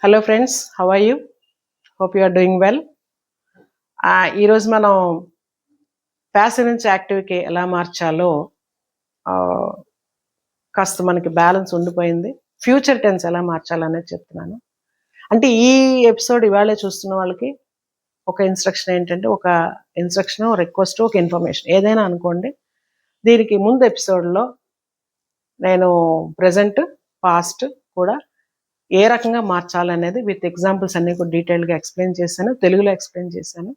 Hello friends, how are you? Hope you are doing well. ఈరోజు మనం passive నుంచి యాక్టివ్కి ఎలా మార్చాలో కాస్త మనకి బ్యాలెన్స్ ఉండిపోయింది. ఫ్యూచర్ టెన్స్ ఎలా మార్చాలనేది చెప్తున్నాను. అంటే ఈ ఎపిసోడ్ ఇవాళే చూస్తున్న వాళ్ళకి ఒక ఇన్స్ట్రక్షన్ ఏంటంటే, ఒక ఇన్స్ట్రక్షన్, రిక్వెస్ట్, ఒక ఇన్ఫర్మేషన్ ఏదైనా అనుకోండి. దీనికి ముందు ఎపిసోడ్లో నేను ప్రజెంట్, పాస్ట్ కూడా ఏ రకంగా మార్చాలనేది విత్ ఎగ్జాంపుల్స్ అన్నీ కూడా డీటెయిల్గా ఎక్స్ప్లెయిన్ చేశాను, తెలుగులో ఎక్స్ప్లెయిన్ చేశాను.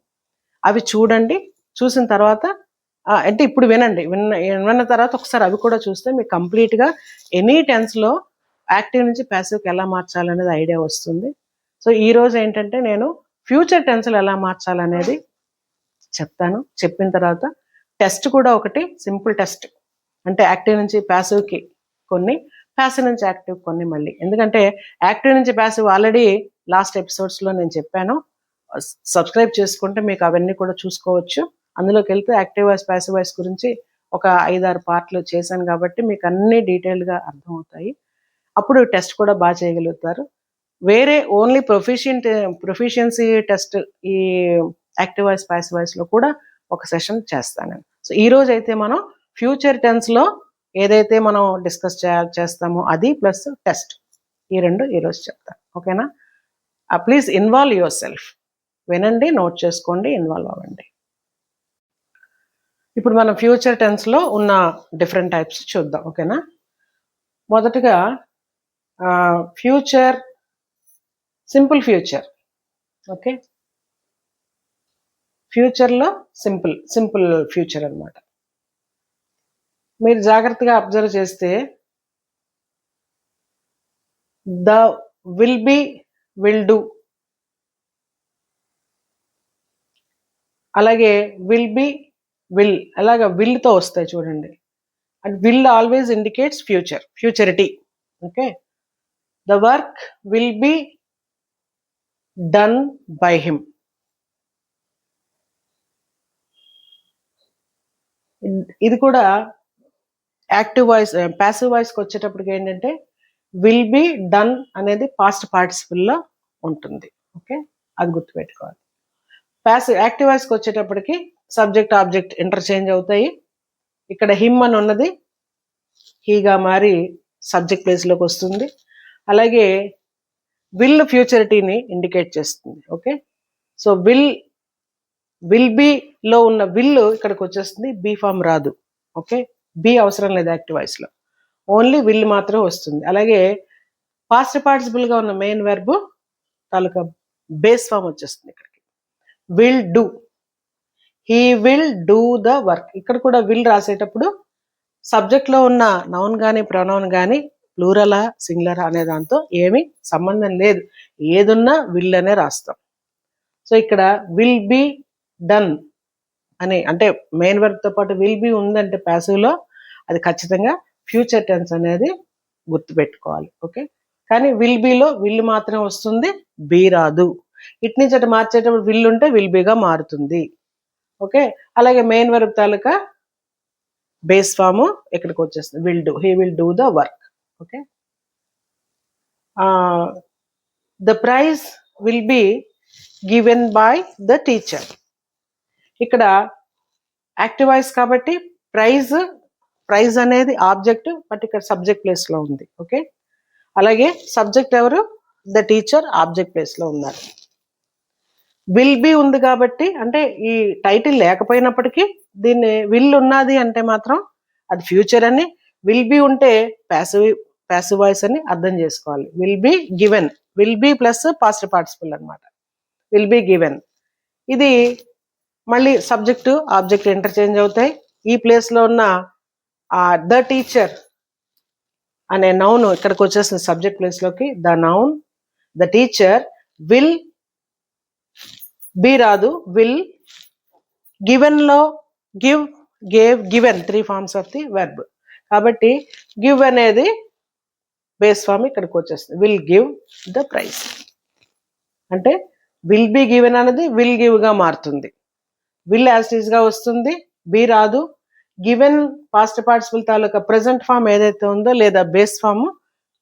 అవి చూడండి. చూసిన తర్వాత అంటే ఇప్పుడు వినండి, విన్న తర్వాత ఒకసారి అవి కూడా చూస్తే మీకు కంప్లీట్గా ఎనీ టెన్స్లో యాక్టివ్ నుంచి ప్యాసివ్కి ఎలా మార్చాలనేది ఐడియా వస్తుంది. సో ఈరోజు ఏంటంటే నేను ఫ్యూచర్ టెన్స్లు ఎలా మార్చాలనేది చెప్తాను. చెప్పిన తర్వాత టెస్ట్ కూడా ఒకటి సింపుల్ టెస్ట్, అంటే యాక్టివ్ నుంచి ప్యాసివ్కి కొన్ని, ప్యాసివ్ నుంచి యాక్టివ్ కొన్ని. మళ్ళీ ఎందుకంటే యాక్టివ్ నుంచి ప్యాసివ్ ఆల్రెడీ లాస్ట్ ఎపిసోడ్స్లో నేను చెప్పాను. సబ్స్క్రైబ్ చేసుకుంటే మీకు అవన్నీ కూడా చూసుకోవచ్చు. అందులోకి వెళ్తే యాక్టివ్ వాయిస్, ప్యాసివ్ వాయిస్ గురించి ఒక 5-6 పార్ట్లు చేశాను కాబట్టి మీకు అన్ని డీటెయిల్గా అర్థమవుతాయి. అప్పుడు టెస్ట్ కూడా బాగా చేయగలుగుతారు. వేరే ఓన్లీ ప్రొఫిషియన్సీ టెస్ట్ ఈ యాక్టివ్ వాయిస్, ప్యాసివ్ వాయిస్లో కూడా ఒక సెషన్ చేస్తాను. సో ఈరోజు అయితే మనం ఫ్యూచర్ టెన్స్లో ఏదైతే మనం డిస్కస్ చేస్తామో అది ప్లస్ టెస్ట్, ఈ రెండు ఈరోజు చెప్తాను. ఓకేనా? Please involve your self. వినండి, నోట్ చేసుకోండి, ఇన్వాల్వ్ అవ్వండి. ఇప్పుడు మనం ఫ్యూచర్ టెన్స్లో ఉన్న డిఫరెంట్ టైప్స్ చూద్దాం. ఓకేనా? మొదటగా ఫ్యూచర్, సింపుల్ ఫ్యూచర్. ఓకే, ఫ్యూచర్లో సింపుల్ ఫ్యూచర్ అన్నమాట. మీరు జాగ్రత్తగా అబ్జర్వ్ చేస్తే the will be, will do, అలాగే విల్ బి, విల్, అలాగా విల్తో వస్తాయి చూడండి. And will always indicates ఫ్యూచరిటీ. Okay, the work will be done by him. ఇది కూడా యాక్టివ్ వాయిస్, ప్యాసివ్ వాయిస్కి వచ్చేటప్పటికి ఏంటంటే విల్ బి డన్ అనేది పాస్ట్ పార్టిసిపుల్లో ఉంటుంది. ఓకే, అది గుర్తుపెట్టుకోవాలి. యాక్టివ్ వాయిస్కి వచ్చేటప్పటికి సబ్జెక్ట్, ఆబ్జెక్ట్ ఇంటర్చేంజ్ అవుతాయి. ఇక్కడ హిమ్ అని ఉన్నది హీగా మారి సబ్జెక్ట్ ప్లేస్లోకి వస్తుంది. అలాగే విల్ ఫ్యూచరిటీని ఇండికేట్ చేస్తుంది. ఓకే, సో విల్ బిలో ఉన్న విల్ ఇక్కడికి వచ్చేస్తుంది, బీ ఫామ్ రాదు. ఓకే, బి అవసరం లేదు యాక్టివ్ వాయిస్లో, ఓన్లీ విల్ మాత్రం వస్తుంది. అలాగే పాస్ట్ పార్టిసిపుల్గా ఉన్న మెయిన్ వెర్బ్ తాలూకా బేస్ ఫామ్ వచ్చేస్తుంది ఇక్కడికి, will do, he will do the work. ఇక్కడ కూడా విల్ రాసేటప్పుడు సబ్జెక్ట్లో ఉన్న నౌన్ కానీ ప్రొనౌన్ కానీ ప్లూరలా సింగులరా అనే దాంతో ఏమీ సంబంధం లేదు, ఏదున్నా విల్ అనే రాస్తాం. సో ఇక్కడ విల్ బి డన్ అని అంటే మెయిన్ వర్బ్తో పాటు విల్ బి ఉందంటే ప్యాసివ్లో అది ఖచ్చితంగా ఫ్యూచర్ టెన్స్ అనేది గుర్తుపెట్టుకోవాలి. ఓకే, కానీ విల్ బిలో విల్ మాత్రం వస్తుంది, బి రాదు. ఇటు నుంచి అటు మార్చేటప్పుడు విల్ ఉంటే విల్ బిగా మారుతుంది. ఓకే, అలాగే మెయిన్ వర్బ్ తాలూకా బేస్ ఫామ్ ఇక్కడికి వచ్చేస్తుంది, will do, he will do the work. Okay, the prize will be given by the teacher. ఇక్కడ యాక్టివ్ వాయిస్ కాబట్టి ప్రైజ్ అనేది ఆబ్జెక్ట్, బట్ ఇక్కడ సబ్జెక్ట్ ప్లేస్లో ఉంది. ఓకే, అలాగే సబ్జెక్ట్ ఎవరు? ద టీచర్, ఆబ్జెక్ట్ ప్లేస్లో ఉన్నారు. విల్ బి ఉంది కాబట్టి, అంటే ఈ టైటిల్ లేకపోయినప్పటికీ దీన్ని విల్ ఉన్నది అంటే మాత్రం అది ఫ్యూచర్ అని, విల్ బి ఉంటే ప్యాసివ్ వాయిస్ అని అర్థం చేసుకోవాలి. Will be given, will be plus past participle అనమాట, విల్ బి గివెన్. ఇది మళ్ళీ సబ్జెక్టు, ఆబ్జెక్ట్ ఇంటర్చేంజ్ అవుతాయి. ఈ ప్లేస్లో ఉన్న ద టీచర్ అనే నౌన్ ఇక్కడికి వచ్చేస్తుంది సబ్జెక్ట్ ప్లేస్లోకి, the noun, the teacher, will, be రాదు, విల్, గివెన్లో give, gave, given, 3 forms of the verb కాబట్టి గివ్ అనేది బేస్ ఫామ్ ఇక్కడికి వచ్చేస్తుంది, విల్ గివ్ ద ప్రైజ్. అంటే విల్ బి గివెన్ అనేది విల్ గివ్గా మారుతుంది, విల్ యాజ్ ఇట్ ఈస్గా వస్తుంది, బి రాదు. గివెన్ పాస్ట్ పార్టిసిపుల్ తాలూకా ప్రెజెంట్ ఫామ్ ఏదైతే ఉందో లేదా బేస్ ఫామ్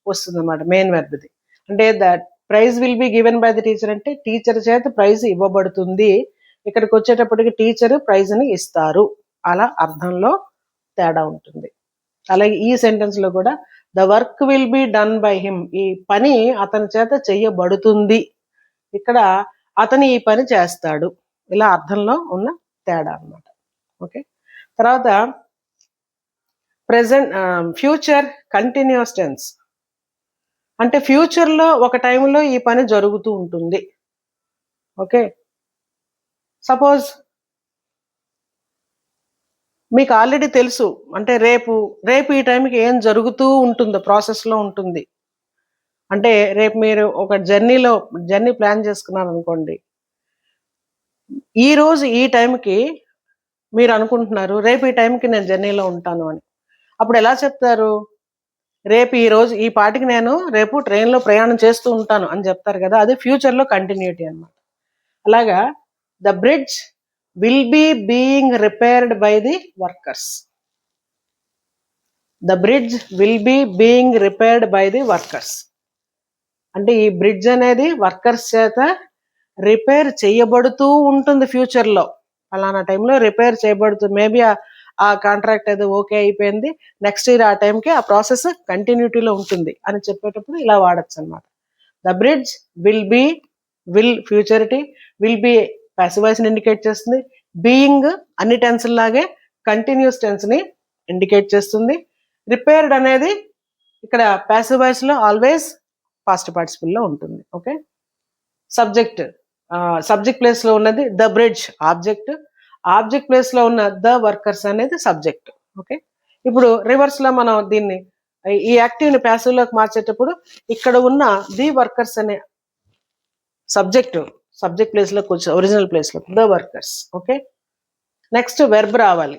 వస్తుంది అన్నమాట మెయిన్ వెర్బ్ది. అంటే the prize will be given by the teacher అంటే టీచర్ చేత ప్రైజ్ ఇవ్వబడుతుంది. ఇక్కడికి వచ్చేటప్పటికి టీచర్ ప్రైజ్ని ఇస్తారు. అలా అర్థంలో తేడా ఉంటుంది. అలాగే ఈ సెంటెన్స్ లో కూడా the work will be done by him, ఈ పని అతని చేత చెయ్యబడుతుంది, ఇక్కడ అతను ఈ పని చేస్తాడు. ఇలా అర్థంలో ఉన్న తేడా అన్నమాట. ఓకే, తర్వాత ప్రెజెంట్ ఫ్యూచర్ కంటిన్యూస్ టెన్స్ అంటే ఫ్యూచర్లో ఒక టైంలో ఈ పని జరుగుతూ ఉంటుంది. ఓకే, సపోజ్ మీకు ఆల్రెడీ తెలుసు అంటే రేపు ఈ టైంకి ఏం జరుగుతూ ఉంటుందో ప్రాసెస్లో ఉంటుంది. అంటే రేపు మీరు ఒక జర్నీ ప్లాన్ చేసుకున్నారు అనుకోండి, ఈ రోజు ఈ టైంకి మీరు అనుకుంటున్నారు రేపు ఈ టైంకి నేను జర్నీలో ఉంటాను అని. అప్పుడు ఎలా చెప్తారు? రేపు ఈ రోజు ఈ పాటికి నేను రేపు ట్రైన్లో ప్రయాణం చేస్తూ ఉంటాను అని చెప్తారు కదా, అది ఫ్యూచర్లో కంటిన్యూటీ అన్నమాట. అలాగా the bridge will be being repaired by the workers. The bridge will be being repaired by the workers అంటే ఈ బ్రిడ్జ్ అనేది వర్కర్స్ చేత రిపేర్ చేయబడుతూ ఉంటుంది ఫ్యూచర్లో. అలానా టైంలో రిపేర్ చేయబడుతుంది. మేబీ ఆ కాంట్రాక్ట్ ఏదో ఓకే అయిపోయింది, నెక్స్ట్ ఇయర్ ఆ టైంకి ఆ ప్రాసెస్ కంటిన్యూటీలో ఉంటుంది అని చెప్పేటప్పుడు ఇలా వాడచ్చు అనమాట. The bridge will futurity, will be passive వాయిస్ని ఇండికేట్ చేస్తుంది. బీయింగ్ అన్ని టెన్స్ లాగే కంటిన్యూస్ టెన్స్ని ఇండికేట్ చేస్తుంది. రిపేర్డ్ అనేది ఇక్కడ పాసివ్ వాయిస్లో ఆల్వేస్ పాస్ట్ పార్టిసిపుల్లో ఉంటుంది. ఓకే, సబ్జెక్ట్ ప్లేస్లో ఉన్నది ద బ్రిడ్జ్ ఆబ్జెక్ట్ ప్లేస్లో ఉన్న ద వర్కర్స్ అనేది సబ్జెక్ట్. ఓకే, ఇప్పుడు రివర్స్లో మనం దీన్ని ఈ యాక్టివ్ని ప్యాసివ్లోకి మార్చేటప్పుడు ఇక్కడ ఉన్న ది వర్కర్స్ అనే సబ్జెక్ట్ ప్లేస్లోకి వచ్చి ఒరిజినల్ ప్లేస్లో the workers. Okay, next verb రావాలి.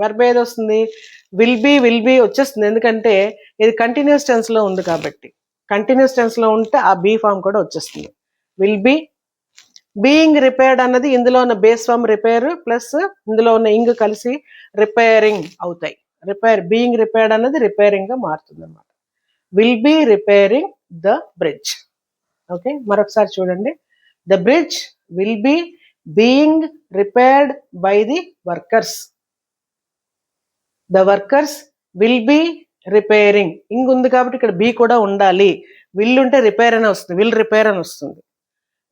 వెర్బ్ ఏది వస్తుంది? విల్ బీ వచ్చేస్తుంది, ఎందుకంటే ఇది కంటిన్యూస్ టెన్స్లో ఉంది కాబట్టి. కంటిన్యూస్ టెన్స్లో ఉంటే ఆ బీ ఫామ్ కూడా వచ్చేస్తుంది. Will be. బీయింగ్ రిపేర్డ్ అన్నది ఇందులో ఉన్న బేస్ ఫామ్ రిపేర్ ప్లస్ ఇందులో ఉన్న ఇంగ్ కలిసి రిపేరింగ్ అవుతాయి. బీయింగ్ రిపేర్డ్ అన్నది రిపేరింగ్ గా మారుతుంది అన్నమాట. Will be repairing the bridge. Okay, మరొకసారి చూడండి. The bridge will be being repaired by the workers. The workers will be repairing. Ing ఉంది కాబట్టి ఇక్కడ బీ కూడా ఉండాలి. విల్ ఉంటే రిపేర్ అని వస్తుంది, విల్ రిపేర్ అని వస్తుంది.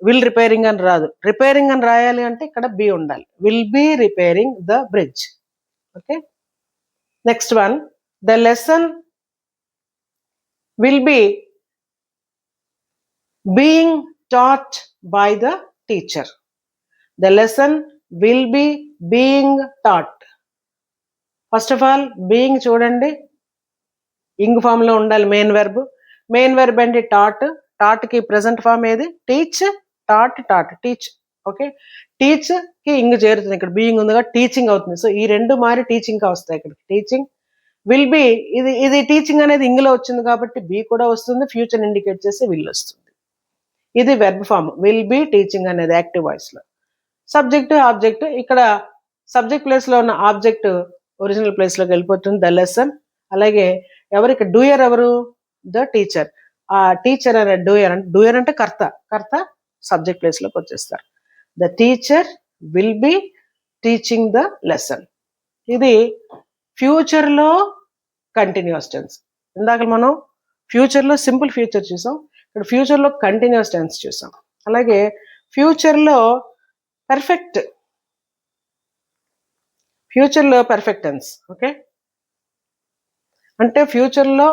విల్ రిపేరింగ్ అని రాదు. రిపేరింగ్ అని రాయాలి అంటే ఇక్కడ బి ఉండాలి. Will be repairing the bridge. Okay, next one, the lesson will be being taught by the teacher. The lesson will be being taught. First of all being చూడండి, ing form లో ఉండాలి main verb అంటే taught కి present form ఏది? Teach. Teach. Okay, teach కి ing చేరుతుంది, ఇక్కడ being ఉందిగా టీచింగ్ అవుతుంది. సో ఈ రెండు మారి టీచింగ్ గా వస్తాయి. ఇక్కడ టీచింగ్. విల్ బీ ఇది టీచింగ్ అనేది ఇంగ్ లో వచ్చింది కాబట్టి బీ కూడా వస్తుంది, ఫ్యూచర్ ఇండికేట్ చేసి విల్ వస్తుంది. ఇది verb form. Will be teaching అనేది యాక్టివ్ వాయిస్ లో. సబ్జెక్ట్ ఆబ్జెక్ట్, ఇక్కడ సబ్జెక్ట్ ప్లేస్ లో ఉన్న ఆబ్జెక్ట్ ఒరిజినల్ ప్లేస్ లోకి వెళ్ళిపోతుంది, ద లెసన్. అలాగే ఎవరికి డూయర్ ఎవరు? The teacher. ఆ టీచర్ అనే డూయర్ అంటే కర్త సబ్జెక్ట్ ప్లేస్ లోకి వచ్చేస్తారు. The teacher will be teaching the lesson. ఇది ఫ్యూచర్ లో కంటిన్యూస్ టెన్స్. ఇందాక మనం ఫ్యూచర్ లో సింపుల్ ఫ్యూచర్ చూసాం, ఇక్కడ ఫ్యూచర్ లో కంటిన్యూస్ టెన్స్ చూసాం. అలాగే ఫ్యూచర్ లో పర్ఫెక్ట్ టెన్స్. ఓకే, అంటే ఫ్యూచర్లో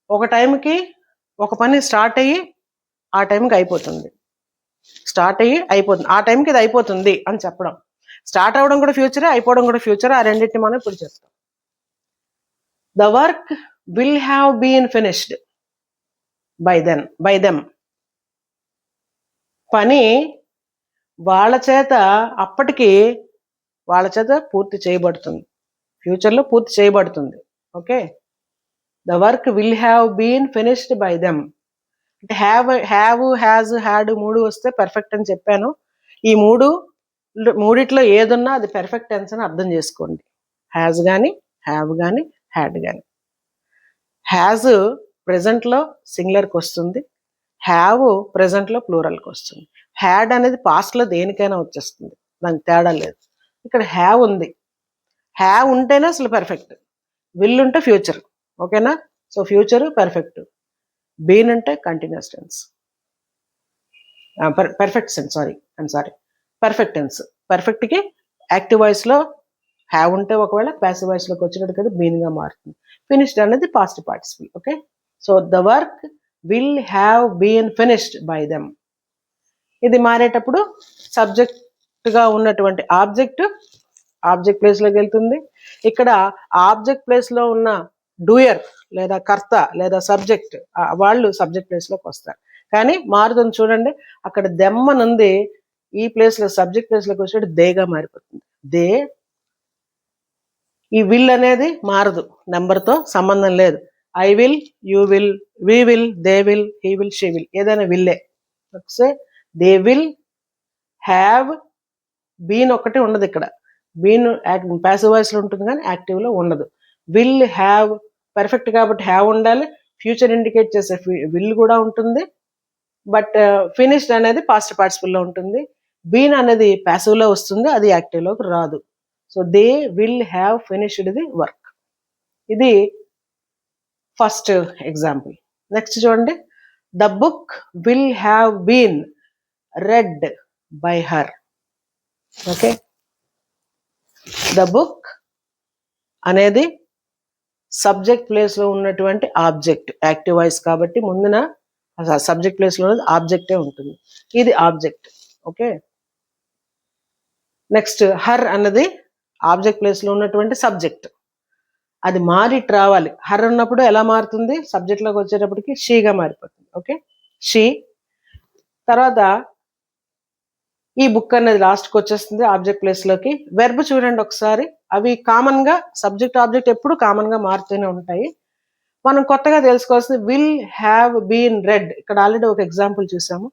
ఒక టైంకి ఒక పని స్టార్ట్ అయ్యి ఆ టైంకి అయిపోతుంది. ఆ టైంకి ఇది అయిపోతుంది అని చెప్పడం. స్టార్ట్ అవ్వడం కూడా ఫ్యూచరే, అయిపోవడం కూడా ఫ్యూచరే. ఆ రెండింటిని మనం ఇప్పుడు చెప్తాం. The work will have been finished by them. పని అప్పటికి వాళ్ళ చేత పూర్తి చేయబడుతుంది, ఫ్యూచర్లో పూర్తి చేయబడుతుంది. Okay, the work will have been finished by them. అంటే హ్యాజ్, హ్యాడ్ మూడు వస్తే పర్ఫెక్ట్ అని చెప్పాను. ఈ మూడిట్లో ఏదున్నా అది పర్ఫెక్ట్ టెన్స్ అని అర్థం చేసుకోండి. హ్యాజ్ కానీ, హ్యావ్ కానీ, హ్యాడ్ కానీ. హ్యాజ్ ప్రెజెంట్లో సింగులర్కి వస్తుంది, హ్యావ్ ప్రెజెంట్లో ప్లూరల్కి వస్తుంది. హ్యాడ్ అనేది పాస్ట్లో దేనికైనా వచ్చేస్తుంది, దానికి తేడా లేదు. ఇక్కడ హ్యావ్ ఉంది, హ్యావ్ ఉంటేనే అసలు పర్ఫెక్ట్. విల్ ఉంటే ఫ్యూచర్. ఓకేనా? So future perfect. బీన్ అంటే continuous tense, perfect sense, sorry perfect tense. పర్ఫెక్ట్కి యాక్టివ్ వాయిస్లో హ్యావ్ ఉంటే ఒకవేళ ప్యాసివ్ వాయిస్లోకి వచ్చినట్టు కదా బీన్గా మారుతుంది. ఫినిష్డ్ అనేది past participle. Okay, so the work will have been finished by them. ఇది మారేటప్పుడు సబ్జెక్ట్గా ఉన్నటువంటి ఆబ్జెక్ట్ ప్లేస్లోకి వెళ్తుంది. ఇక్కడ ఆబ్జెక్ట్ ప్లేస్లో ఉన్న డూయర్ లేదా కర్త లేదా సబ్జెక్ట్ వాళ్ళు సబ్జెక్ట్ ప్లేస్లోకి వస్తారు. కానీ మారుతుంది చూడండి, అక్కడ దెమ్మనుంది, ఈ ప్లేస్లో సబ్జెక్ట్ ప్లేస్లోకి వచ్చేటప్పుడు దేగా మారిపోతుంది. దే. ఈ విల్ అనేది మారదు, నెంబర్తో సంబంధం లేదు. I will, you will, we will, they will, he will, she will, ఏదైనా విల్లే. దే విల్ హ్యావ్ బీన్ ఒకటి ఉండదు ఇక్కడ. బీన్ ప్యాసివ్ వాయిస్లో ఉంటుంది కానీ యాక్టివ్లో ఉండదు. విల్ హ్యావ్ పర్ఫెక్ట్ కాబట్టి హ్యావ్ ఉండాలి. ఫ్యూచర్ ఇండికేట్ చేసే విల్ కూడా ఉంటుంది, బట్ ఫినిష్డ్ అనేది పాస్ట్ పార్టిసిపల్లో ఉంటుంది. బీన్ అనేది ప్యాసివ్లో వస్తుంది, అది యాక్టివ్లోకి రాదు. So they will have finished the work. ఇది ఫస్ట్ ఎగ్జాంపుల్. నెక్స్ట్ చూడండి, the book will have been read by her. Okay, the book అనేది సబ్జెక్ట్ ప్లేస్లో ఉన్నటువంటి ఆబ్జెక్ట్, యాక్టివ్ వాయిస్ కాబట్టి ముందున సబ్జెక్ట్ ప్లేస్లో ఉన్నది ఆబ్జెక్టే ఉంటుంది. ఇది ఆబ్జెక్ట్. ఓకే, నెక్స్ట్ హర్ అన్నది ఆబ్జెక్ట్ ప్లేస్లో ఉన్నటువంటి సబ్జెక్ట్. అది మారి రావాలి. హర్ ఉన్నప్పుడు ఎలా మారుతుంది, సబ్జెక్ట్లోకి వచ్చేటప్పటికి షీగా మారిపోతుంది. Okay, she. తర్వాత ఈ బుక్ అనేది లాస్ట్కి వచ్చేస్తుంది ఆబ్జెక్ట్ ప్లేస్లోకి. వెర్బ్ చూడండి ఒకసారి, అవి కామన్గా సబ్జెక్ట్ ఆబ్జెక్ట్ ఎప్పుడు కామన్గా మారుతూనే ఉంటాయి. మనం కొత్తగా తెలుసుకోవాల్సింది విల్ హ్యావ్ బీన్ రెడ్. ఇక్కడ ఆల్రెడీ ఒక ఎగ్జాంపుల్ చూసాము.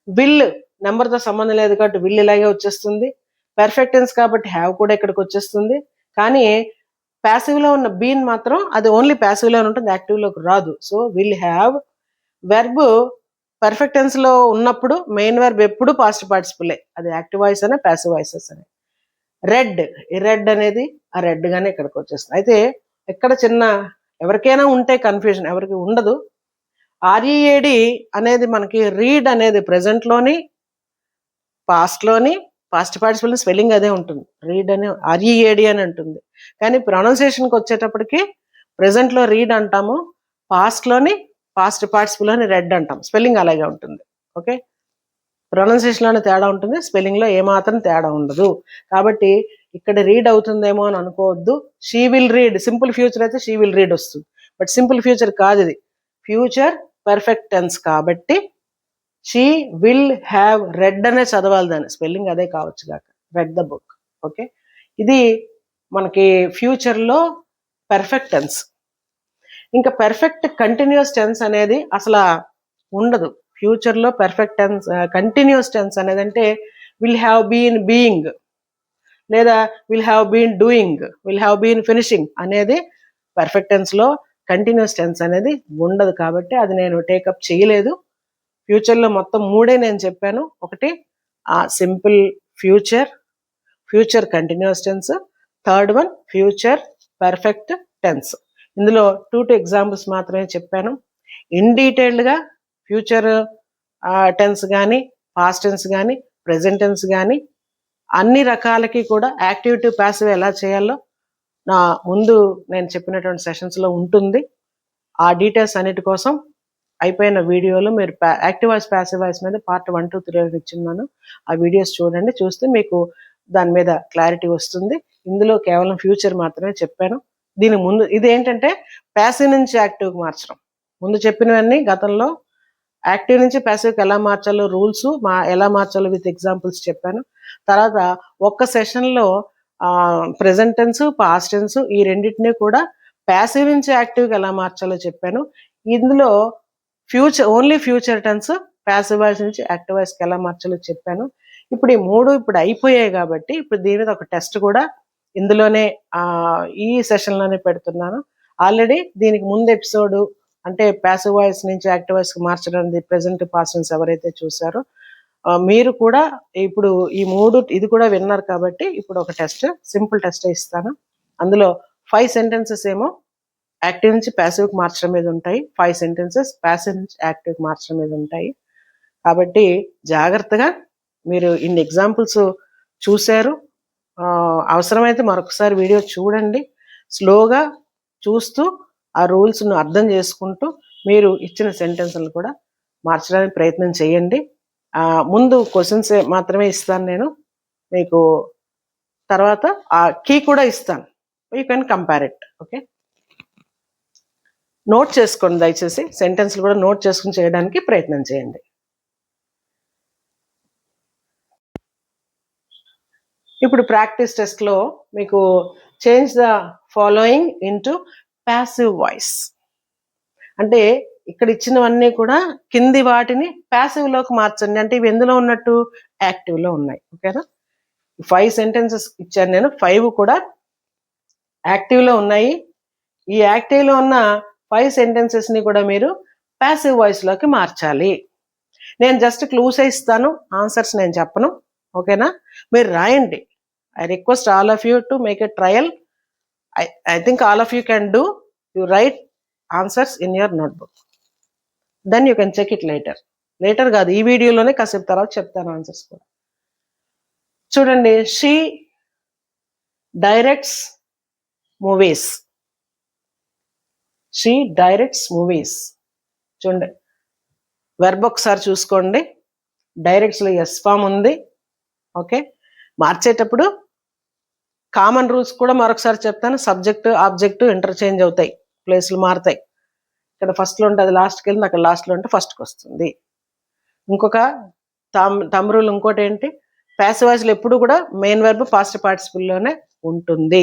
విల్ నెంబర్తో సంబంధం లేదు కాబట్టి విల్ ఇలాగే వచ్చేస్తుంది. పర్ఫెక్ట్ టెన్స్ కాబట్టి హ్యావ్ కూడా ఇక్కడికి వచ్చేస్తుంది. కానీ ప్యాసివ్లో ఉన్న బీన్ మాత్రం అది ఓన్లీ ప్యాసివ్లోనే ఉంటుంది, యాక్టివ్లోకి రాదు. So will have. Verb perfect టెన్స్లో ఉన్నప్పుడు మెయిన్ వెర్బ్ ఎప్పుడు పాస్ట్ పార్టిసిపులే, అది యాక్టివ్ వాయిస్ అనే ప్యాసివ్ వాయిసెస్ అనే. రెడ్, ఈ రెడ్ అనేది ఆ రెడ్ గానే ఇక్కడికి వచ్చేస్తుంది. అయితే ఎక్కడ చిన్న ఎవరికైనా ఉంటే కన్ఫ్యూజన్, ఎవరికి ఉండదు. ఆర్ఈఏడి అనేది మనకి రీడ్ అనేది ప్రెజెంట్లోని పాస్ట్లోని పాస్ట్ పార్టిసిపల్ స్పెల్లింగ్ అదే ఉంటుంది, రీడ్ అని ఆర్ఈఏడి అని ఉంటుంది. కానీ ప్రొనౌన్సియేషన్కి వచ్చేటప్పటికి ప్రెజెంట్లో రీడ్ అంటాము, పాస్ట్లోని పాస్ట్ పార్టిసిపల్లోని రెడ్ అంటాం. స్పెల్లింగ్ అలాగే ఉంటుంది. ఓకే, ప్రొనౌన్సియేషన్లోనే తేడా ఉంటుంది, స్పెల్లింగ్లో ఏమాత్రం తేడా ఉండదు. కాబట్టి ఇక్కడ రీడ్ అవుతుందేమో అని అనుకోవద్దు. She will read, simple future అయితే షీ విల్ రీడ్ వస్తుంది, బట్ సింపుల్ ఫ్యూచర్ కాదు, ఇది ఫ్యూచర్ పర్ఫెక్ట్ టెన్స్ కాబట్టి షీ విల్ హ్యావ్ రెడ్ అనే చదవాలి, దాని స్పెల్లింగ్ అదే కావచ్చు కాక, రెడ్ ద బుక్. ఓకే, ఇది మనకి ఫ్యూచర్లో పర్ఫెక్ట్ టెన్స్. ఇంకా పర్ఫెక్ట్ కంటిన్యూస్ టెన్స్ అనేది అసలు ఉండదు ఫ్యూచర్లో. పర్ఫెక్ట్ టెన్స్ కంటిన్యూస్ టెన్స్ అనేది అంటే విల్ హ్యావ్ బీన్ బీయింగ్, లేదా will have been doing, will have been finishing అనేది పర్ఫెక్ట్ టెన్స్లో. కంటిన్యూస్ టెన్స్ అనేది ఉండదు కాబట్టి అది నేను టేకప్ చేయలేదు. ఫ్యూచర్లో మొత్తం మూడే నేను చెప్పాను. ఒకటి simple future, future continuous tense. Third one future perfect tense. ఇందులో 2 ఎగ్జాంపుల్స్ మాత్రమే చెప్పాను. ఇన్ డీటెయిల్డ్గా ఫ్యూచర్ టెన్స్ కానీ, పాస్ట్ టెన్స్ కానీ, ప్రెజెంట్ టెన్స్ కానీ అన్ని రకాలకి కూడా యాక్టివ్ టు ప్యాసివ్ ఎలా చేయాలో నా ముందు నేను చెప్పినటువంటి సెషన్స్లో ఉంటుంది. ఆ డీటెయిల్స్ అన్నిటి కోసం అయిపోయిన వీడియోలో మీరు యాక్టివ్ వాయిస్ ప్యాసివ్ వాయిస్ మీద పార్ట్ 1, 2, 3 ఇచ్చిన్నాను. ఆ వీడియోస్ చూడండి, చూస్తే మీకు దాని మీద క్లారిటీ వస్తుంది. ఇందులో కేవలం ఫ్యూచర్ మాత్రమే చెప్పాను. దీని ముందు ఇది ఏంటంటే ప్యాసివ్ నుంచి యాక్టివ్కి మార్చడం. ముందు చెప్పినవన్నీ గతంలో యాక్టివ్ నుంచి ప్యాసివ్కి ఎలా మార్చాలో రూల్స్ ఎలా మార్చాలో విత్ ఎగ్జాంపుల్స్ చెప్పాను. తర్వాత ఒక్క సెషన్లో ప్రెజెంట్ టెన్స్, పాస్ట్ టెన్స్ ఈ రెండింటినీ కూడా ప్యాసివ్ నుంచి యాక్టివ్కి ఎలా మార్చాలో చెప్పాను. ఇందులో only future tense passive voice నుంచి యాక్టివ్ వాయిస్కి ఎలా మార్చాలో చెప్పాను. ఇప్పుడు ఈ 3 ఇప్పుడు అయిపోయాయి కాబట్టి ఇప్పుడు దీని మీద ఒక టెస్ట్ కూడా ఇందులోనే ఈ సెషన్లోనే పెడుతున్నాను. ఆల్రెడీ దీనికి ముందు ఎపిసోడ్ అంటే ప్యాసివ్ వాయిస్ నుంచి యాక్టివ్ వాయిస్కి మార్చడానికి ప్రెజెంట్ పాస్ట్ టెన్స్ ఎవరైతే చూసారో మీరు కూడా ఇప్పుడు ఇది కూడా విన్నారు కాబట్టి ఇప్పుడు ఒక టెస్ట్, సింపుల్ టెస్ట్ ఇస్తాను. అందులో 5 సెంటెన్సెస్ ఏమో యాక్టివ్ నుంచి ప్యాసివ్కి మార్చడం మీద ఉంటాయి, 5 సెంటెన్సెస్ ప్యాసివ్ నుంచి యాక్టివ్కి మార్చడం మీద ఉంటాయి. కాబట్టి జాగ్రత్తగా మీరు ఇన్ని ఎగ్జాంపుల్స్ చూశారు. అవసరమైతే మరొకసారి వీడియో చూడండి. స్లోగా చూస్తూ ఆ రూల్స్ను అర్థం చేసుకుంటూ మీరు ఇచ్చిన సెంటెన్స్లను కూడా మార్చడానికి ప్రయత్నం చేయండి. ముందు క్వశ్చన్స్ మాత్రమే ఇస్తాను నేను మీకు, తర్వాత ఆ కీ కూడా ఇస్తాను. You can compare it. Okay, note చేసుకోండి దయచేసి, సెంటెన్స్లు కూడా నోట్ చేసుకుని చేయడానికి ప్రయత్నం చేయండి. ఇప్పుడు ప్రాక్టీస్ టెస్ట్లో మీకు change the following into passive voice అంటే ఇక్కడ ఇచ్చినవన్నీ కూడా కింది వాటిని ప్యాసివ్లోకి మార్చండి. అంటే ఇవి ఎందులో ఉన్నట్టు? యాక్టివ్లో ఉన్నాయి. ఓకేనా? 5 సెంటెన్సెస్ ఇచ్చాను నేను, 5 కూడా యాక్టివ్లో ఉన్నాయి. ఈ యాక్టివ్లో ఉన్న 5 సెంటెన్సెస్ని కూడా మీరు ప్యాసివ్ వాయిస్లోకి మార్చాలి. నేను జస్ట్ క్లూసే ఇస్తాను, ఆన్సర్స్ నేను చెప్పను. ఓకేనా? మీరు రాయండి. I request all of you to make a trial. I think all of you can do. You write answers in your notebook. Then you can check it later. Later కాదు, ఈ వీడియోలోనే కాసేపు తర్వాత చెప్తాను ఆన్సర్స్ కూడా. చూడండి, she directs movies. She directs movies. చూడండి, verb ఒకసారి చూసుకోండి. డైరెక్ట్స్లో ఎస్ ఫామ్ ఉంది. ఓకే, మార్చేటప్పుడు కామన్ రూల్స్ కూడా మరొకసారి చెప్తాను. సబ్జెక్టు ఆబ్జెక్టు ఇంటర్చేంజ్ అవుతాయి, ప్లేస్లు మారుతాయి. ఇక్కడ ఫస్ట్లో ఉంటే అది లాస్ట్కి వెళ్ళింది, అక్కడ లాస్ట్లో ఉంటే ఫస్ట్కి వస్తుంది. ఇంకొక తమ్ రూల్ ఇంకోటి ఏంటి, ప్యాసివ్ వాయిస్లో ఎప్పుడు కూడా మెయిన్ వెర్బ్ పాస్ట్ పార్టిసిపుల్లోనే ఉంటుంది.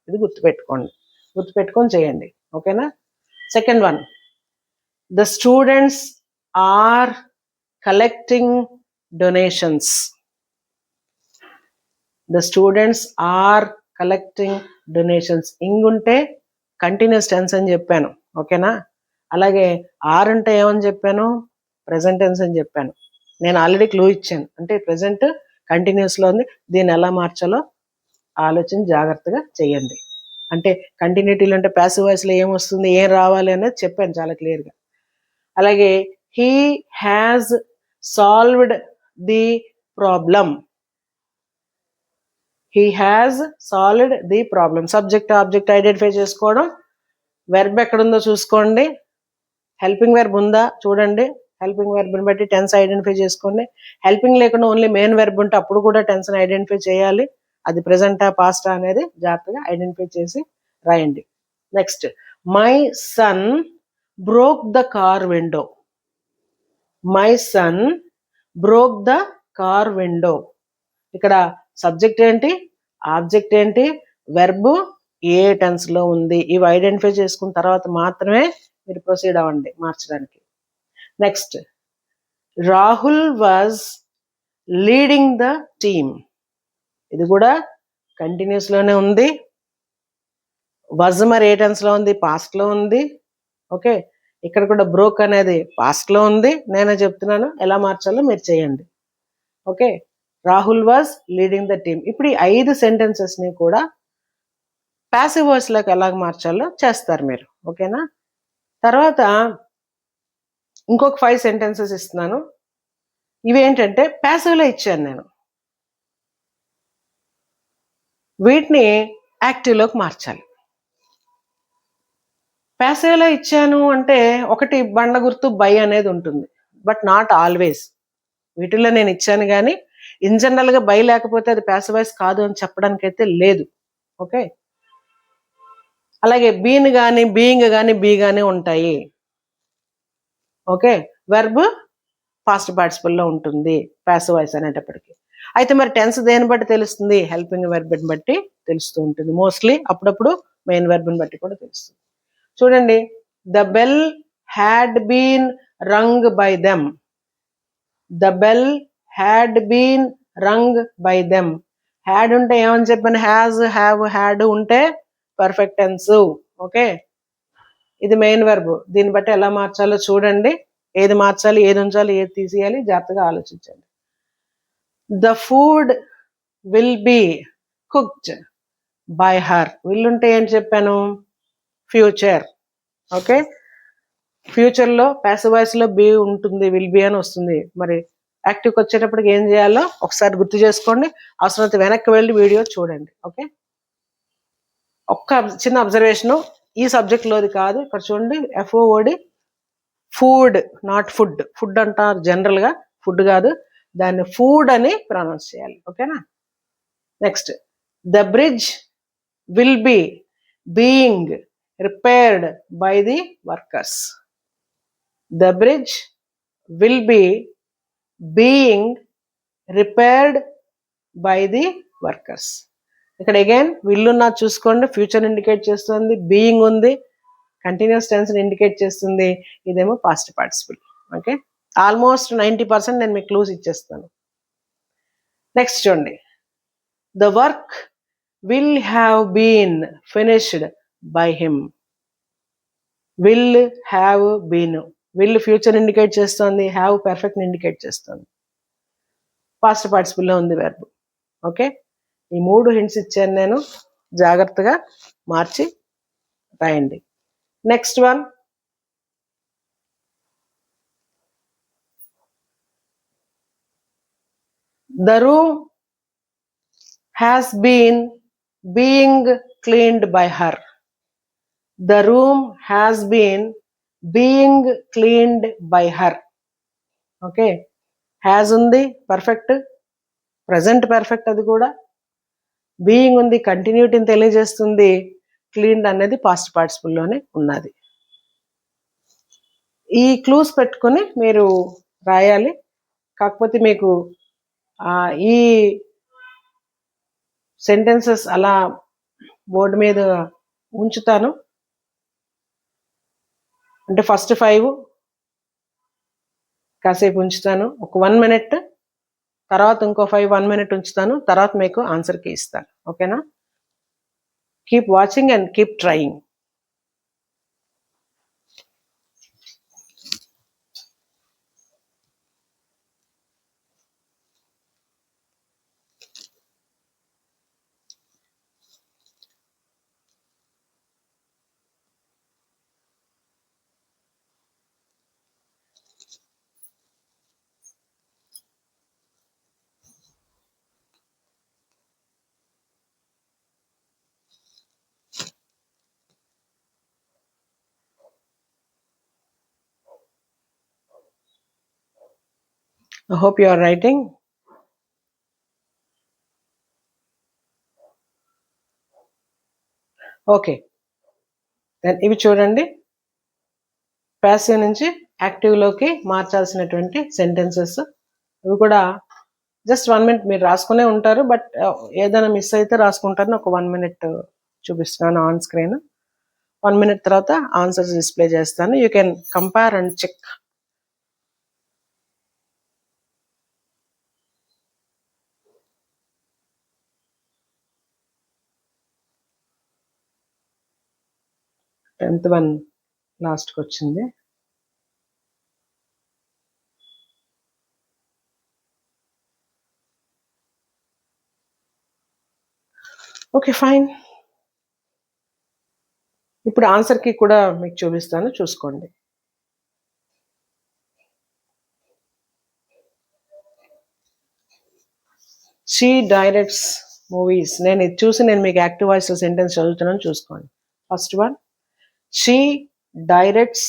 ఇది గుర్తుపెట్టుకొని చేయండి. ఓకేనా? Second one, the students are collecting donations. The students are collecting donations. ఇంగుంటే కంటిన్యూస్ టెన్స్ అని చెప్పాను. ఓకేనా? అలాగే ఆర్ అంటే ఏమని చెప్పాను? ప్రెజెంట్ టెన్స్ అని చెప్పాను. నేను ఆల్రెడీ క్లూ ఇచ్చాను. అంటే ప్రెజెంట్ కంటిన్యూస్లో ఉంది, దీన్ని ఎలా మార్చాలో ఆలోచన జాగ్రత్తగా చేయండి. అంటే కంటిన్యూటీలో అంటే ప్యాసివ్ వాయిస్లో ఏమొస్తుంది, ఏం రావాలి అనేది చెప్పాను చాలా క్లియర్గా. అలాగే he has solved the problem. He has solved the problem. Subject object identify చేసుకోవడం. వెర్బ్ ఎక్కడుందో చూసుకోండి. హెల్పింగ్ వెర్బ్ ఉందా చూడండి. హెల్పింగ్ వెర్బ్ని బట్టి టెన్స్ ఐడెంటిఫై చేసుకోండి. హెల్పింగ్ లేకుండా ఓన్లీ మెయిన్ వెర్బ్ ఉంటే అప్పుడు కూడా టెన్స్ని ఐడెంటిఫై చేయాలి. అది ప్రెజెంటా పాస్టా అనేది జాగ్రత్తగా ఐడెంటిఫై చేసి రాయండి. Next, my son broke the car window. My son broke the car window. ఇక్కడ సబ్జెక్ట్ ఏంటి, ఆబ్జెక్ట్ ఏంటి, వెర్బ్ ఏ టెన్స్లో ఉంది, ఇవి ఐడెంటిఫై చేసుకున్న తర్వాత మాత్రమే మీరు ప్రొసీడ్ అవ్వండి మార్చడానికి. Next, Rahul was leading the team. ఇది కూడా కంటిన్యూస్లోనే ఉంది. వాజ్ మరి ఏ టెన్స్లో ఉంది? పాస్ట్లో ఉంది. ఓకే, ఇక్కడ కూడా బ్రోక్ అనేది పాస్ట్లో ఉంది. నేనే చెప్తున్నాను, ఎలా మార్చాలో మీరు చేయండి. Okay, Rahul was leading the team. ఇప్పుడు ఈ 5 సెంటెన్సెస్ని కూడా ప్యాసివ్ వాయిస్లోకి ఎలాగ మార్చాలో చేస్తారు మీరు. ఓకేనా? తర్వాత ఇంకొక 5 సెంటెన్సెస్ ఇస్తున్నాను. ఇవేంటంటే ప్యాసివ్లో ఇచ్చాను నేను, వీటిని యాక్టివ్లోకి మార్చాలి. ప్యాసివ్లో ఇచ్చాను అంటే ఒకటి బండ గుర్తు బై అనేది ఉంటుంది, బట్ నాట్ ఆల్వేస్. వీటిల్లో నేను ఇచ్చాను కానీ ఇన్ జనరల్గా బై లేకపోతే అది ప్యాసివ్ వాయిస్ కాదు అని చెప్పడానికి అయితే లేదు. ఓకే, అలాగే బీన్ కానీ బీయింగ్ కానీ బీ కానీ ఉంటాయి. ఓకే, వెర్బ్ పాస్ట్ పార్టిసిపుల్లో ఉంటుంది ప్యాసివ్ వాయిస్ అనేటప్పటికి. అయితే మరి టెన్స్ దేని బట్టి తెలుస్తుంది? హెల్పింగ్ వెర్బ్ని బట్టి తెలుస్తూ ఉంటుంది మోస్ట్లీ. అప్పుడప్పుడు మెయిన్ వెర్బ్ని బట్టి కూడా తెలుస్తుంది. చూడండి, the bell had been rung by them. The bell had been rung by them. Had ఉంటే ఏమని చెప్పాను? హ్యాజ్, హ్యావ్, హ్యాడ్ ఉంటే పర్ఫెక్ట్ టెన్స్. ఓకే, ఇది మెయిన్ వెర్బ్. దీన్ని బట్టి ఎలా మార్చాలో చూడండి. ఏది మార్చాలి, ఏది ఉంచాలి, ఏది తీసేయాలి జాగ్రత్తగా ఆలోచించండి. The food will be cooked by her. Will ఉంటే ఏంటి చెప్పాను, ఫ్యూచర్. ఓకే, ఫ్యూచర్లో ప్యాసివ్ వాయిస్లో బి ఉంటుంది, విల్ బి అని వస్తుంది. మరి యాక్టివ్కి వచ్చేటప్పటికి ఏం చేయాలో ఒకసారి గుర్తు చేసుకోండి. అవసరమైతే వెనక్కి వెళ్ళి వీడియో చూడండి. ఓకే, ఒక్క చిన్న అబ్జర్వేషను, ఈ సబ్జెక్ట్లోది కాదు. ఇక్కడ చూడండి, FOOD, food, not food. Food అంటారు జనరల్గా, ఫుడ్ కాదు, దాన్ని ఫుడ్ అని ప్రొనౌన్స్ చేయాలి. ఓకేనా. Next, the bridge will be being repaired by the workers. The bridge will be being repaired by the workers. ఇక్కడ అగైన్ విల్ ఉన్నది చూసుకోండి, ఫ్యూచర్ ఇండికేట్ చేస్తుంది, బీయింగ్ ఉంది, కంటిన్యూస్ టెన్స్ ఇండికేట్ చేస్తుంది, ఇదేమో పాస్ట్ పార్టిసిపుల్. ఓకే, ఆల్మోస్ట్ 90% నేను మీకు clues ఇచ్చేస్తాను. నెక్స్ట్ చూడండి, the work will have been finished by him. Will have been, will future indicate చేస్తుంది, హ్యావ్ పర్ఫెక్ట్ ఇండికేట్ చేస్తుంది, పాస్ట్ పార్టిసిపుల్లో ఉంది వెర్బ్. ఓకే, ఈ 3 హింట్స్ ఇచ్చాను నేను, జాగ్రత్తగా మార్చి రాయండి. Next one, the room has been being cleaned by her. The room has been being cleaned by her. Okay, has ఉంది, పర్ఫెక్ట్, ప్రజెంట్ పర్ఫెక్ట్, అది కూడా బీయింగ్ ఉంది, కంటిన్యూటీని తెలియజేస్తుంది, క్లీన్డ్ అనేది పాస్ట్ పార్టిసిపుల్లోనే ఉన్నది. ఈ క్లూస్ పెట్టుకొని మీరు రాయాలి. కాకపోతే మీకు ఈ సెంటెన్సెస్ అలా బోర్డు మీద ఉంచుతాను. అంటే ఫస్ట్ 5 కాసేపు ఉంచుతాను, ఒక 1 minute, తర్వాత ఇంకో 5 1 minute ఉంచుతాను, తర్వాత మీకు ఆన్సర్ కీ ఇస్తాను. ఓకేనా. Keep watching and keep trying. I hope you are writing. Okay, then ఇవి చూడండి, ప్యాసివ్ నుంచి యాక్టివ్లోకి మార్చాల్సినటువంటి సెంటెన్సెస్. ఇవి కూడా జస్ట్ 1 minute మీరు రాసుకునే ఉంటారు, బట్ ఏదైనా మిస్ అయితే రాసుకుంటారని ఒక 1 minute చూపిస్తున్నాను ఆన్ స్క్రీన్. 1 minute తర్వాత ఆన్సర్స్ డిస్ప్లే చేస్తాను. You can compare and check. Tenth one లాస్ట్కి వచ్చింది. Okay, fine. ఇప్పుడు ఆన్సర్కి కూడా మీకు చూపిస్తాను, చూసుకోండి. She directs movies. నేను ఇది చూసి నేను మీకు యాక్టివ్ వాయిస్లో సెంటెన్స్ చదువుతున్నాను, చూసుకోండి. First one, she directs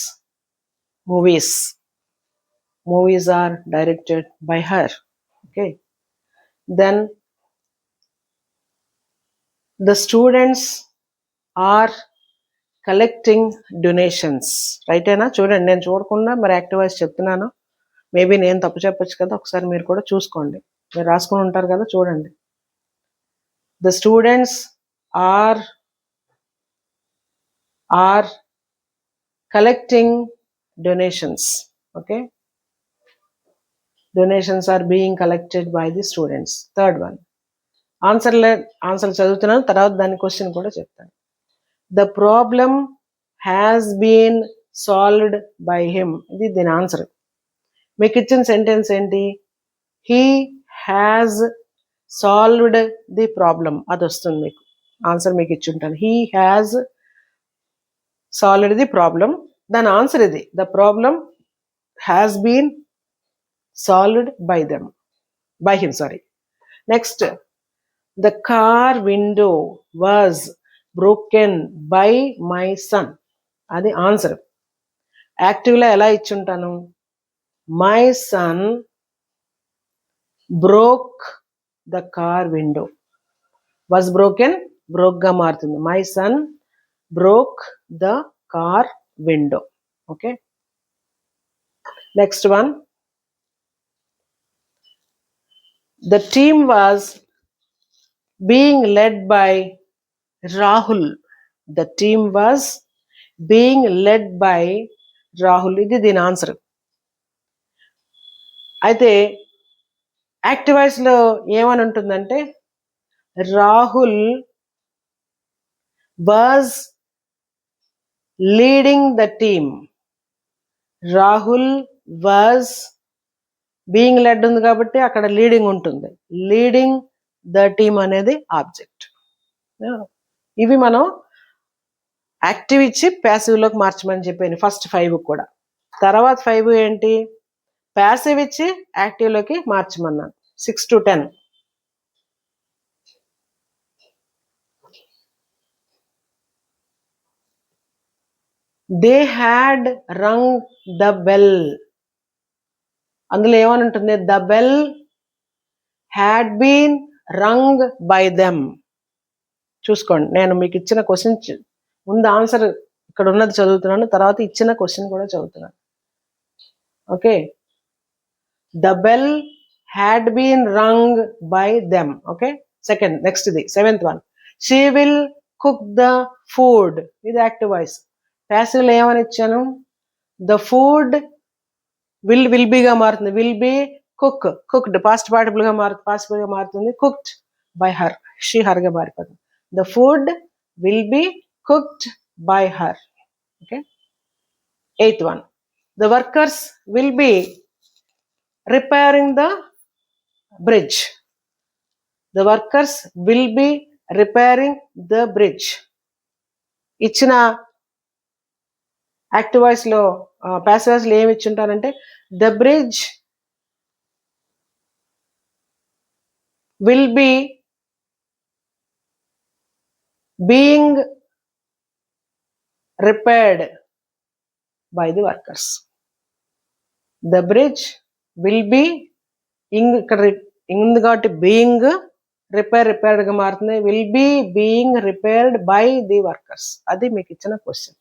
movies. Movies are directed by her. Okay, then the students are collecting donations. Right అయినా చూడండి, నేను చూడకుండా మరి యాక్టివ్ వాయిస్ చెప్తున్నాను. మేబీ నేను తప్పు చెప్పొచ్చు కదా, ఒకసారి మీరు కూడా చూసుకోండి. మీరు రాసుకొని ఉంటారు కదా, చూడండి. The students are collecting donations. Okay, donations are being collected by the students. Third one, answer చదువుతున్నాను, తర్వాత దాని క్వశ్చన్ కూడా చెప్తాను. The problem has been solved by him. ఇది దీని ఆన్సర్. మీకు ఇచ్చిన సెంటెన్స్ ఏంటి? He has solved the problem. అది వస్తుంది మీకు ఆన్సర్. మీకు ఇచ్చి ఉంటాను, he has solved the problem. దాని ఆన్సర్ ఇది. The problem has been solved by them, by him, sorry. Next, the car window was broken by my son. అది answer. యాక్టివ్లో ఎలా ఇచ్చి ఉంటాను? My son broke the car window. Was broken broke గా మారుతుంది. My son broke the car window. Okay, next one. The team was being led by Rahul. The team was being led by Rahul. ఇది దీని answer. అయితే active voice లో ఏమని ఉంటుందంటే, Rahul was leading the team. Rahul was being lead ఉంది కాబట్టి అక్కడ leading ఉంటుంది. లీడింగ్ ద టీమ్ అనేది ఆబ్జెక్ట్. ఇవి మనం యాక్టివ్ ఇచ్చి ప్యాసివ్లోకి మార్చమని చెప్పాను ఫస్ట్ 5 కూడా. తర్వాత 5 ఏంటి? ప్యాసివ్ ఇచ్చి యాక్టివ్లోకి మార్చమన్నాను. 6 to 10. They had rung the bell. అందులో ఏమని ఉంటుంది? The bell had been rung by them. చూసుకోండి, నేను మీకు ఇచ్చిన క్వశ్చన్ ముందు ఆన్సర్ ఇక్కడ ఉన్నది చదువుతున్నాను, తర్వాత ఇచ్చిన క్వశ్చన్ కూడా చదువుతున్నాను. Okay, the bell had been rung by them. Okay, second. Next ఇది 7th one. She will cook the food. ఇది యాక్టివ్ వాయిస్. ప్యాసివ్ లో ఏమని ఇచ్చాను? ద ఫుడ్ విల్ బీగా మారుతుంది. Will be cook, cooked past participle గా మారుతుంది. Cooked by her, she her గా మారిపోతుంది. The food will be cooked by her. Okay, 8th one. The workers will be repairing the bridge. The workers will be repairing the bridge. ఇచ్చిన active voice లో passive voice లో ఏమి ఇచ్చి ఉంటారంటే, the bridge will be being repaired by the workers. The bridge will be, ఇక్కడ ఉంది కాబట్టి being, repaired గా మారుతుంది. Will be being repaired by the workers. అది మీకు ఇచ్చిన క్వశ్చన్.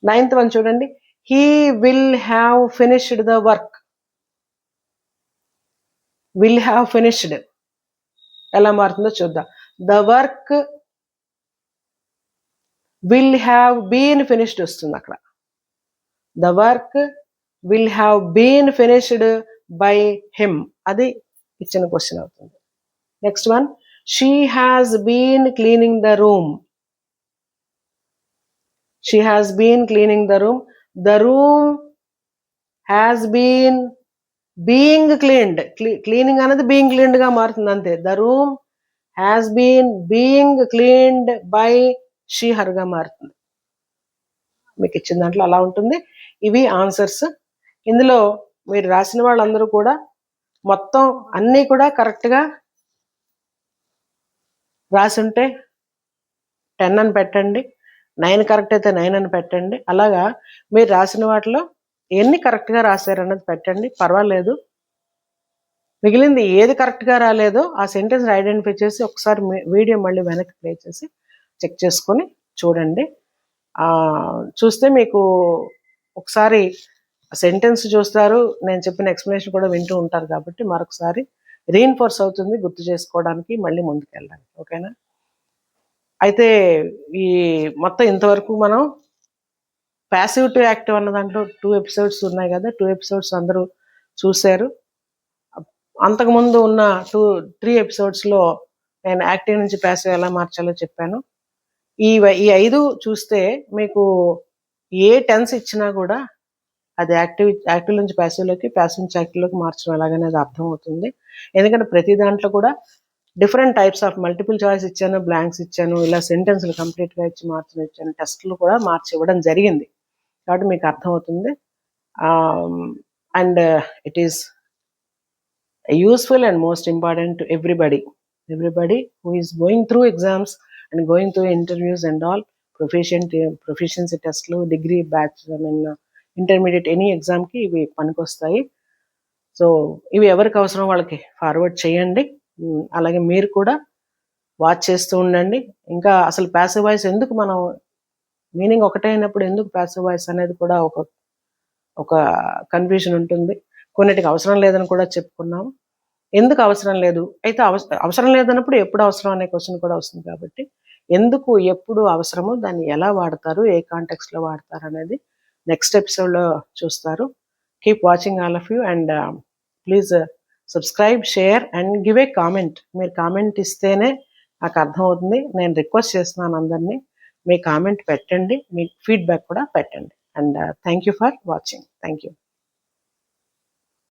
9th వన్ చూడండి. He will have finished the work. Will have finished ఎలా మారుతుందో చూద్దాం. The work will have been finished వస్తుంది అక్కడ. The work will have been finished by him. అది ఇచ్చిన క్వశ్చన్ అవుతుంది. Next one. She has been cleaning the room. She has been cleaning the room. The room has been being cleaned. Cleaning అనేది being cleaned గా మారుతుంది అంతే. The room has been being cleaned by she, her గా మారుతుంది. మీకు ఇచ్చిన దాంట్లో అలా ఉంటుంది. ఇవి ఆన్సర్స్. ఇందులో మీరు రాసిన వాళ్ళందరూ కూడా మొత్తం అన్నీ కూడా కరెక్ట్గా రాసి ఉంటే 10 అని పెట్టండి. 9 కరెక్ట్ అయితే 9 అని పెట్టండి. అలాగా మీరు రాసిన వాటిలో ఎన్ని కరెక్ట్గా రాశారన్నది పెట్టండి, పర్వాలేదు. మిగిలింది ఏది కరెక్ట్గా రాలేదో ఆ సెంటెన్స్ ఐడెంటిఫై చేసి ఒకసారి వీడియో మళ్ళీ వెనక్కి ప్లే చేసి చెక్ చేసుకొని చూడండి. చూస్తే మీకు ఒకసారి సెంటెన్స్ చూస్తారు, నేను చెప్పిన ఎక్స్ప్లెనేషన్ కూడా వింటూ ఉంటారు కాబట్టి మరొకసారి రీఇన్ఫోర్స్ అవుతుంది గుర్తు చేసుకోవడానికి, మళ్ళీ ముందుకు వెళ్ళడానికి. ఓకేనా? అయితే ఈ మొత్తం ఇంతవరకు మనం ప్యాసివ్ టు యాక్టివ్ అన్న దాంట్లో 2 ఎపిసోడ్స్ ఉన్నాయి కదా, 2 ఎపిసోడ్స్ అందరూ చూశారు. అంతకుముందు ఉన్న 3 ఎపిసోడ్స్లో నేను యాక్టివ్ నుంచి ప్యాసివ్ ఎలా మార్చాలో చెప్పాను. ఈ 5 చూస్తే మీకు ఏ టెన్స్ ఇచ్చినా కూడా అది యాక్టివ్ నుంచి ప్యాసివ్లోకి, ప్యాసివ్ నుంచి యాక్టివ్లోకి మార్చడం ఎలాగనేది అర్థమవుతుంది. ఎందుకంటే ప్రతి దాంట్లో కూడా different types of multiple choice ఇచ్చాను, బ్లాంక్స్ ఇచ్చాను, ఇలా సెంటెన్స్లు కంప్లీట్గా ఇచ్చి ఇచ్చాను, టెస్ట్లు కూడా మార్చి ఇవ్వడం జరిగింది. కాబట్టి మీకు అర్థమవుతుంది. And it is useful and most important to everybody who is going through exams and going through interviews and all, proficiency టెస్ట్లు, డిగ్రీ బ్యాచ్, ఇంటర్మీడియట్ ఎనీ ఎగ్జామ్కి ఇవి పనికొస్తాయి. సో ఇవి ఎవరికి అవసరం వాళ్ళకి ఫార్వర్డ్ చేయండి. అలాగే మీరు కూడా వాచ్ చేస్తూ ఉండండి. ఇంకా అసలు ప్యాసివ్ వాయిస్ ఎందుకు, మనం మీనింగ్ ఒకటే అయినప్పుడు ఎందుకు ప్యాసివ్ వాయిస్ అనేది కూడా ఒక కన్ఫ్యూజన్ ఉంటుంది. కొన్నిటికి అవసరం లేదని కూడా చెప్పుకున్నాము. ఎందుకు అవసరం లేదు, అయితే అవసరం లేదన్నప్పుడు ఎప్పుడు అవసరం అనే క్వశ్చన్ కూడా వస్తుంది. కాబట్టి ఎందుకు, ఎప్పుడు అవసరము, దాన్ని ఎలా వాడతారు, ఏ కాంటెక్స్లో వాడతారు అనేది నెక్స్ట్ ఎపిసోడ్లో చూస్తారు. Keep watching all of you and please subscribe, share and give a comment. మీరు కామెంట్ ఇస్తేనే నాకు అర్థమవుతుంది. నేను రిక్వెస్ట్ చేస్తున్నాను అందరినీ, మీ కామెంట్ పెట్టండి, మీ ఫీడ్బ్యాక్ కూడా పెట్టండి. And thank you for watching. Thank you.